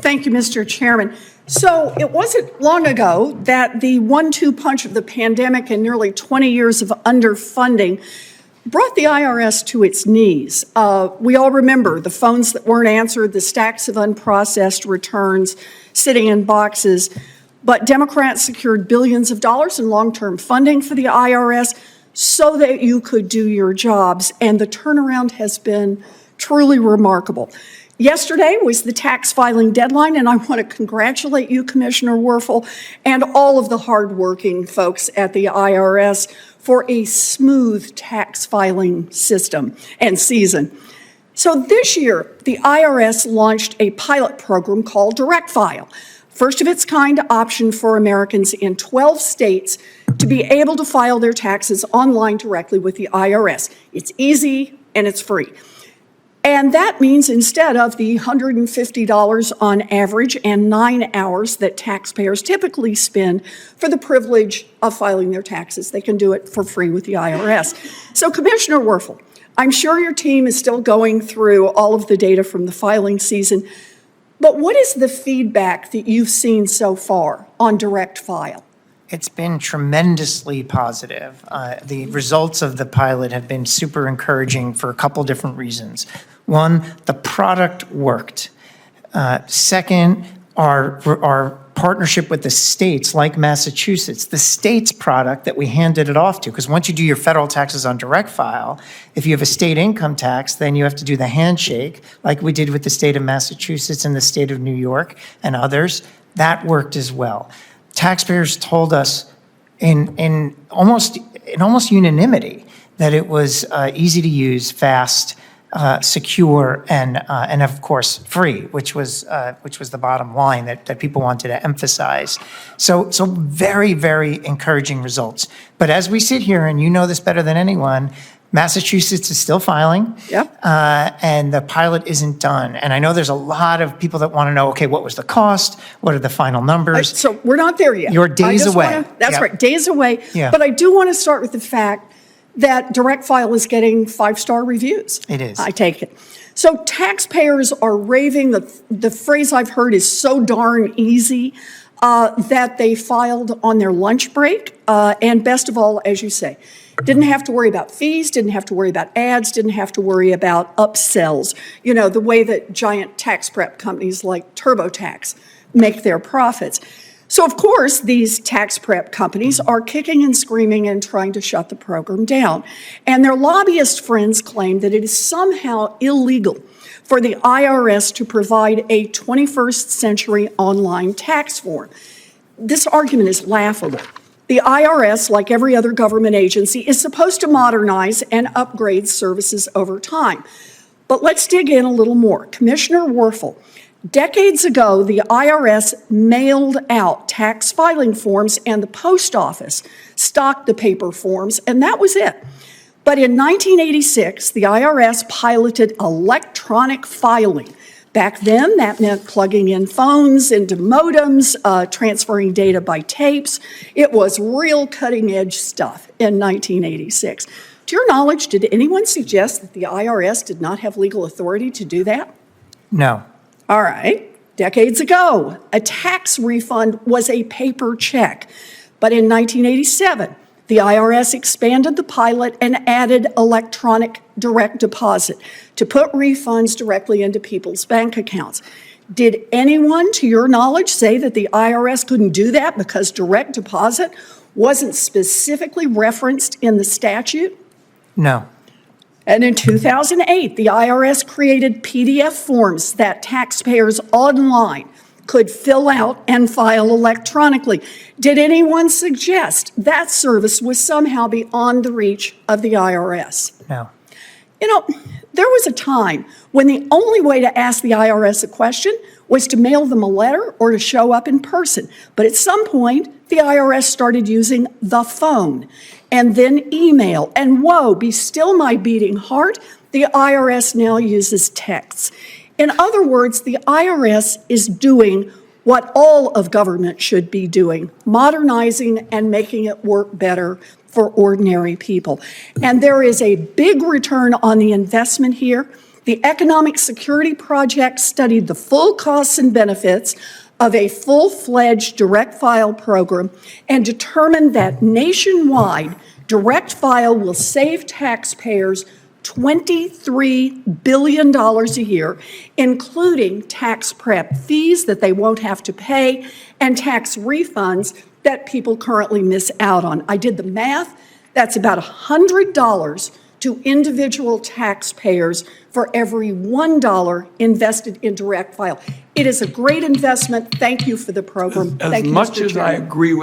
Thank you, Mr. Chairman. So it wasn't long ago that the 1-2 punch of the pandemic and nearly 20 years of underfunding brought the IRS to its knees. We all remember the phones that weren't answered, the stacks of unprocessed returns sitting in boxes. But Democrats secured billions of dollars in long-term funding for the IRS so that you could do your jobs. And the turnaround has been truly remarkable. Yesterday was the tax filing deadline, and I want to congratulate you, Commissioner Werfel, and all of the hardworking folks at the IRS for a smooth tax filing system and season. So this year, the IRS launched a pilot program called Direct File, first of its kind option for Americans in 12 states to be able to file their taxes online directly with the IRS. It's easy and it's free. And that means instead of the $150 on average and 9 hours that taxpayers typically spend for the privilege of filing their taxes, they can do it for free with the IRS. So Commissioner Werfel, I'm sure your team is still going through all of the data from the filing season, but what is the feedback that you've seen so far on Direct File? It's been tremendously positive. The results of the pilot have been super encouraging for a couple different reasons. One, the product worked. Second, our partnership with the states, like Massachusetts, the state's product that we handed it off to, because once you do your federal taxes on Direct File, if you have a state income tax, then you have to do the handshake, like we did with the state of Massachusetts and the state of New York and others. That worked as well. Taxpayers told us in almost unanimity that it was easy to use, fast, secure, and of course free, which was the bottom line that people wanted to emphasize. So very, very encouraging results. But as we sit here, and you know this better than anyone, Massachusetts is still filing. Yep. And the pilot isn't done. And I know there's a lot of people that want to know, okay, what was the cost? What are the final numbers? So we're not there yet. You're days away. That's right, days away. Yeah. But I do want to start with the fact that Direct File is getting 5-star reviews. It is. I take it. So taxpayers are raving. The phrase I've heard is so darn easy that they filed on their lunch break. And best of all, as you say, didn't have to worry about fees, didn't have to worry about ads, didn't have to worry about upsells. You know, the way that giant tax prep companies like TurboTax make their profits. So, of course, these tax prep companies are kicking and screaming and trying to shut the program down. And their lobbyist friends claim that it is somehow illegal for the IRS to provide a 21st century online tax form. This argument is laughable. The IRS, like every other government agency, is supposed to modernize and upgrade services over time. But let's dig in a little more. Commissioner Werfel, decades ago, the IRS mailed out tax filing forms and the post office stocked the paper forms, and that was it. But in 1986, the IRS piloted electronic filing. Back then, that meant plugging in phones into modems, transferring data by tapes. It was real cutting-edge stuff in 1986. To your knowledge, did anyone suggest that the IRS did not have legal authority to do that? No. All right. Decades ago, a tax refund was a paper check. But in 1987, the IRS expanded the pilot and added electronic direct deposit to put refunds directly into people's bank accounts. Did anyone, to your knowledge, say that the IRS couldn't do that because direct deposit wasn't specifically referenced in the statute? No. And in 2008, the IRS created PDF forms that taxpayers online could fill out and file electronically. Did anyone suggest that service was somehow beyond the reach of the IRS? No. You know, there was a time when the only way to ask the IRS a question was to mail them a letter or to show up in person. But at some point, the IRS started using the phone and then email. And woe, be still my beating heart, the IRS now uses texts. In other words, the IRS is doing what all of government should be doing, modernizing and making it work better for ordinary people. And there is a big return on the investment here The Economic Security Project studied the full costs and benefits of a full-fledged direct file program and determined that nationwide, direct file will save taxpayers $23 billion a year, including tax prep fees that they won't have to pay and tax refunds that people currently miss out on. I did the math. That's about $100 to individual taxpayers for every $1 invested in direct file. It is a great investment. Thank you for the program. As Thank you, much Mr. as I Chairman. agree with